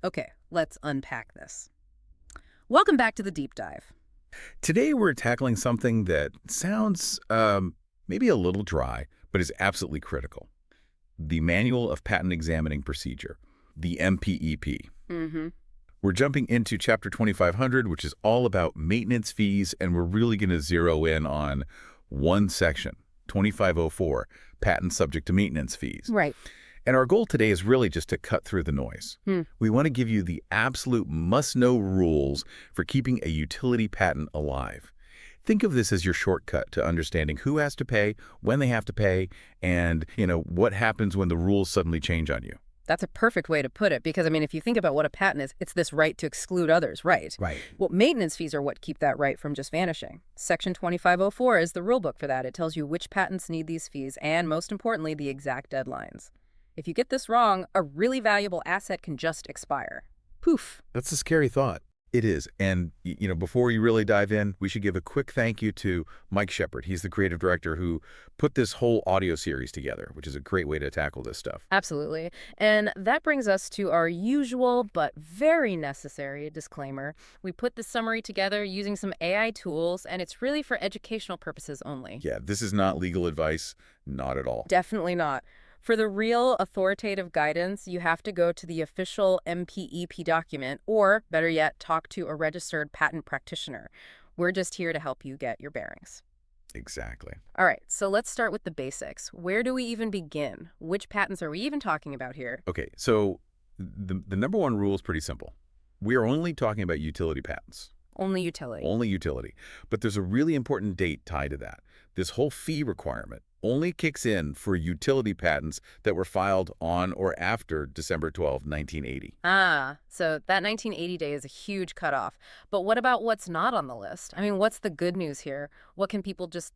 Okay, let's unpack this. Welcome back to the deep dive. Today we're tackling something that sounds maybe a little dry, but is absolutely critical. The Manual of Patent Examining Procedure, the MPEP. Mm-hmm. We're jumping into Chapter 2500, which is all about maintenance fees, and we're really going to zero in on one section, 2504, patents subject to maintenance fees. Right. And our goal today is really just to cut through the noise. We want to give you the absolute must-know rules for keeping a utility patent alive. Think of this as your shortcut to understanding who has to pay, when they have to pay, and, what happens when the rules suddenly change on you. That's a perfect way to put it because, if you think about what a patent is, it's this right to exclude others, right? Right. Well, maintenance fees are what keep that right from just vanishing. Section 2504 is the rule book for that. It tells you which patents need these fees and, most importantly, the exact deadlines. If you get this wrong, a really valuable asset can just expire. Poof. That's a scary thought. It is. And, before we really dive in, we should give a quick thank you to Mike Shepard. He's the creative director who put this whole audio series together, which is a great way to tackle this stuff. Absolutely. And that brings us to our usual but very necessary disclaimer. We put the summary together using some AI tools, and it's really for educational purposes only. Yeah, this is not legal advice. Not at all. Definitely not. For the real authoritative guidance, you have to go to the official MPEP document, or better yet, talk to a registered patent practitioner. We're just here to help you get your bearings. Exactly. All right, so let's start with the basics. Where do we even begin? Which patents are we even talking about here? Okay, so the number one rule is pretty simple. We are only talking about utility patents. Only utility. Only utility. But there's a really important date tied to that. This whole fee requirement only kicks in for utility patents that were filed on or after December 12, 1980. Ah, so that 1980 day is a huge cutoff. But what about what's not on the list? What's the good news here? What can people just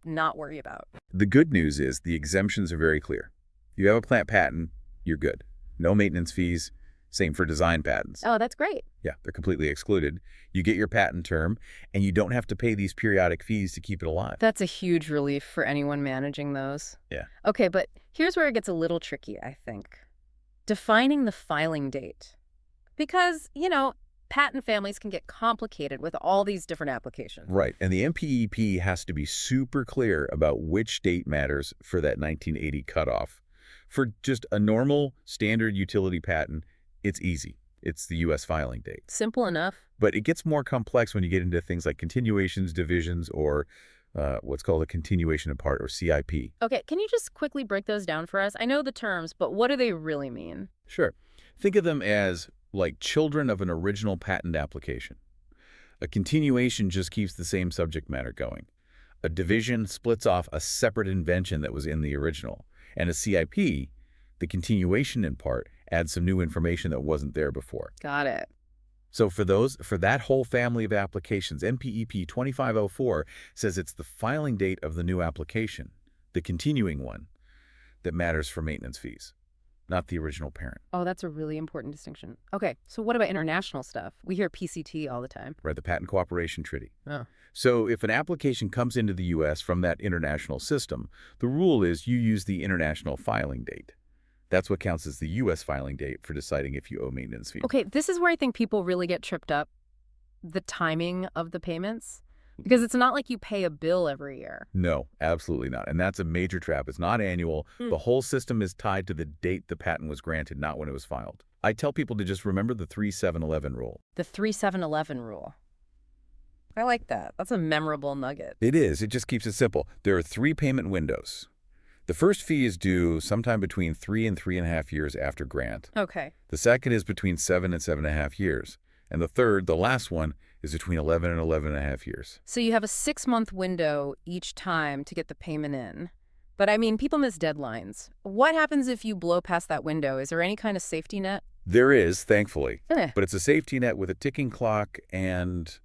not worry about? The good news is the exemptions are very clear. You have a plant patent, you're good. No maintenance fees. Same for design patents. Oh, that's great. Yeah, they're completely excluded. You get your patent term, and you don't have to pay these periodic fees to keep it alive. That's a huge relief for anyone managing those. Yeah. Okay, but here's where it gets a little tricky, I think. Defining the filing date. Because, patent families can get complicated with all these different applications. Right, and the MPEP has to be super clear about which date matters for that 1980 cutoff. For just a normal, standard utility patent, it's easy. It's the U.S. filing date. Simple enough. But it gets more complex when you get into things like continuations, divisions, or what's called a continuation in part, or CIP. Okay, can you just quickly break those down for us? I know the terms, but what do they really mean? Sure. Think of them as like children of an original patent application. A continuation just keeps the same subject matter going. A division splits off a separate invention that was in the original. And a CIP, the continuation in part, adds some new information that wasn't there before. Got it. So for that whole family of applications, MPEP 2504 says it's the filing date of the new application, the continuing one, that matters for maintenance fees, not the original parent. Oh, that's a really important distinction. Okay, so what about international stuff? We hear PCT all the time. Right, the Patent Cooperation Treaty. Oh. So if an application comes into the U.S. from that international system, the rule is you use the international filing date. That's what counts as the U.S. filing date for deciding if you owe maintenance fees. Okay, this is where I think people really get tripped up, the timing of the payments. Because it's not like you pay a bill every year. No, absolutely not. And that's a major trap. It's not annual. The whole system is tied to the date the patent was granted, not when it was filed. I tell people to just remember the 3-7-11 rule. The 3-7-11 rule. I like that. That's a memorable nugget. It is. It just keeps it simple. There are 3 payment windows. The first fee is due sometime between 3 and 3.5 years after grant. Okay. The second is between 7 and 7.5 years. And the third, the last one, is between 11 and 11.5 years. So you have a 6-month window each time to get the payment in. But people miss deadlines. What happens if you blow past that window? Is there any kind of safety net? There is, thankfully. Eh. But it's a safety net with a ticking clock and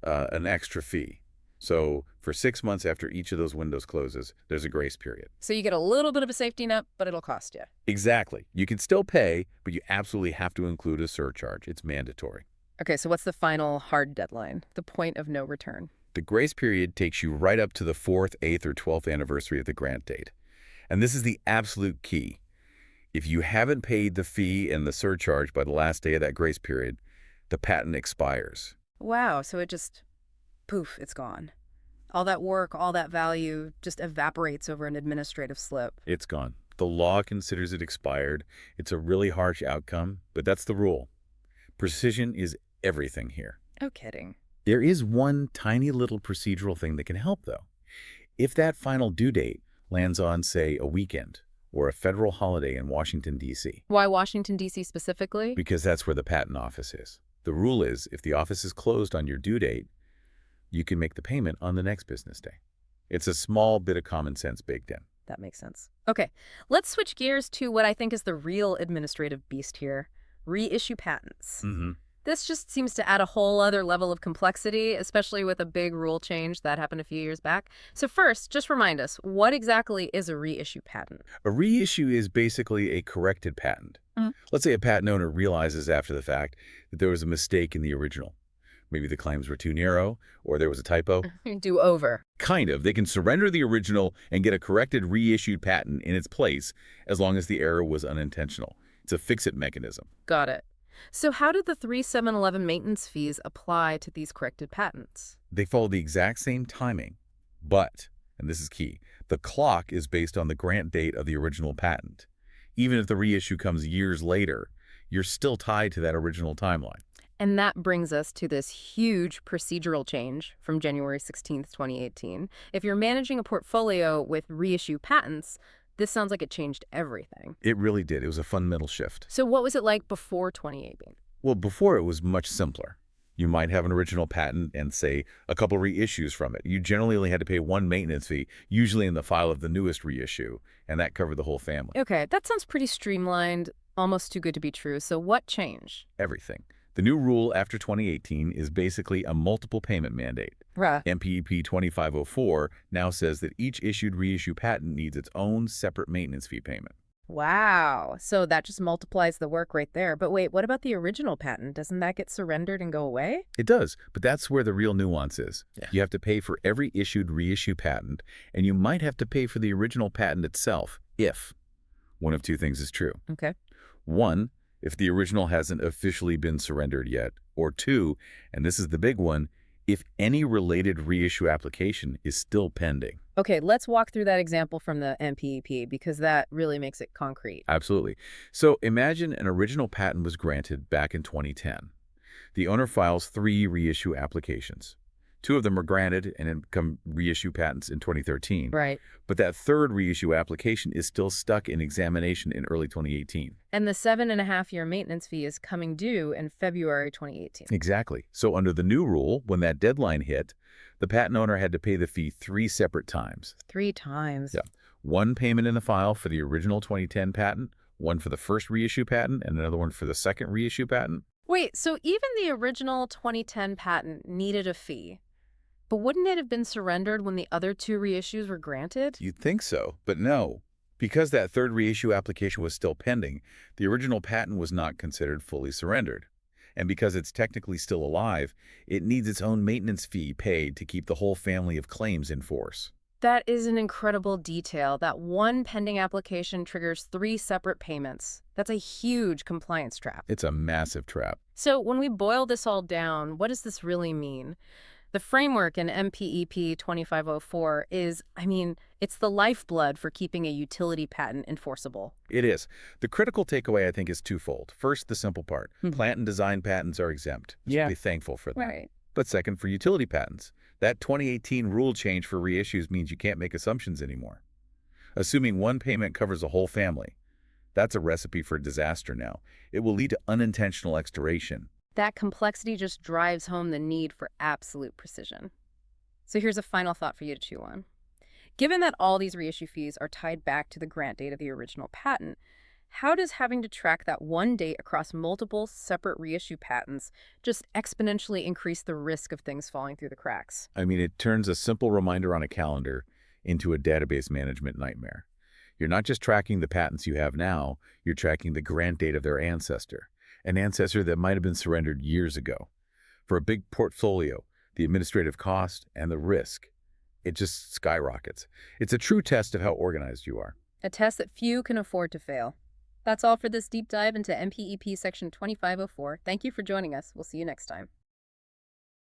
an extra fee. So for 6 months after each of those windows closes, there's a grace period. So you get a little bit of a safety net, but it'll cost you. Exactly. You can still pay, but you absolutely have to include a surcharge. It's mandatory. Okay, so what's the final hard deadline? The point of no return? The grace period takes you right up to the 4th, 8th, or 12th anniversary of the grant date. And this is the absolute key. If you haven't paid the fee and the surcharge by the last day of that grace period, the patent expires. Wow, so it just, poof, it's gone. All that work, all that value just evaporates over an administrative slip. It's gone. The law considers it expired. It's a really harsh outcome, but that's the rule. Precision is everything here. No kidding. There is one tiny little procedural thing that can help, though. If that final due date lands on, say, a weekend or a federal holiday in Washington, D.C. Why Washington, D.C. specifically? Because that's where the patent office is. The rule is if the office is closed on your due date, you can make the payment on the next business day. It's a small bit of common sense baked in. That makes sense. Okay, let's switch gears to what I think is the real administrative beast here, reissue patents. This just seems to add a whole other level of complexity, especially with a big rule change that happened a few years back. So first, just remind us, what exactly is a reissue patent? A reissue is basically a corrected patent. Let's say a patent owner realizes after the fact that there was a mistake in the original. Maybe the claims were too narrow, or there was a typo. Do over. Kind of. They can surrender the original and get a corrected reissued patent in its place as long as the error was unintentional. It's a fix-it mechanism. Got it. So how did the 3711 maintenance fees apply to these corrected patents? They follow the exact same timing, but, and this is key, the clock is based on the grant date of the original patent. Even if the reissue comes years later, you're still tied to that original timeline. And that brings us to this huge procedural change from January 16th, 2018. If you're managing a portfolio with reissue patents, this sounds like it changed everything. It really did. It was a fundamental shift. So what was it like before 2018? Well, before it was much simpler. You might have an original patent and, say, a couple reissues from it. You generally only had to pay one maintenance fee, usually in the file of the newest reissue, and that covered the whole family. Okay, that sounds pretty streamlined, almost too good to be true. So what changed? Everything. The new rule after 2018 is basically a multiple payment mandate. Right. MPEP 2504 now says that each issued reissue patent needs its own separate maintenance fee payment. Wow. So that just multiplies the work right there. But wait, what about the original patent? Doesn't that get surrendered and go away? It does, but that's where the real nuance is. Yeah. You have to pay for every issued reissue patent, and you might have to pay for the original patent itself if one of two things is true. Okay. One, if the original hasn't officially been surrendered yet, or two, and this is the big one, if any related reissue application is still pending. Okay, let's walk through that example from the MPEP because that really makes it concrete. Absolutely. So imagine an original patent was granted back in 2010. The owner files 3 reissue applications. 2 of them are granted and become reissue patents in 2013. Right. But that third reissue application is still stuck in examination in early 2018. And the 7.5-year maintenance fee is coming due in February 2018. Exactly. So under the new rule, when that deadline hit, the patent owner had to pay the fee 3 separate times. 3 times. Yeah. One payment in the file for the original 2010 patent, one for the first reissue patent, and another one for the second reissue patent. Wait, so even the original 2010 patent needed a fee, but wouldn't it have been surrendered when the other 2 reissues were granted? You'd think so, but no. Because that third reissue application was still pending, the original patent was not considered fully surrendered. And because it's technically still alive, it needs its own maintenance fee paid to keep the whole family of claims in force. That is an incredible detail. That one pending application triggers 3 separate payments. That's a huge compliance trap. It's a massive trap. So when we boil this all down, what does this really mean? The framework in MPEP 2504 is, it's the lifeblood for keeping a utility patent enforceable. It is. The critical takeaway, I think, is twofold. First, the simple part. Plant and design patents are exempt. Yeah. Be thankful for that. Right. But second, for utility patents, that 2018 rule change for reissues means you can't make assumptions anymore. Assuming one payment covers a whole family, that's a recipe for disaster now. It will lead to unintentional expiration. That complexity just drives home the need for absolute precision. So here's a final thought for you to chew on. Given that all these reissue fees are tied back to the grant date of the original patent, how does having to track that one date across multiple separate reissue patents just exponentially increase the risk of things falling through the cracks? It turns a simple reminder on a calendar into a database management nightmare. You're not just tracking the patents you have now, you're tracking the grant date of their ancestor. An ancestor that might have been surrendered years ago. For a big portfolio, the administrative cost and the risk, it just skyrockets. It's a true test of how organized you are. A test that few can afford to fail. That's all for this deep dive into MPEP Section 2504. Thank you for joining us. We'll see you next time.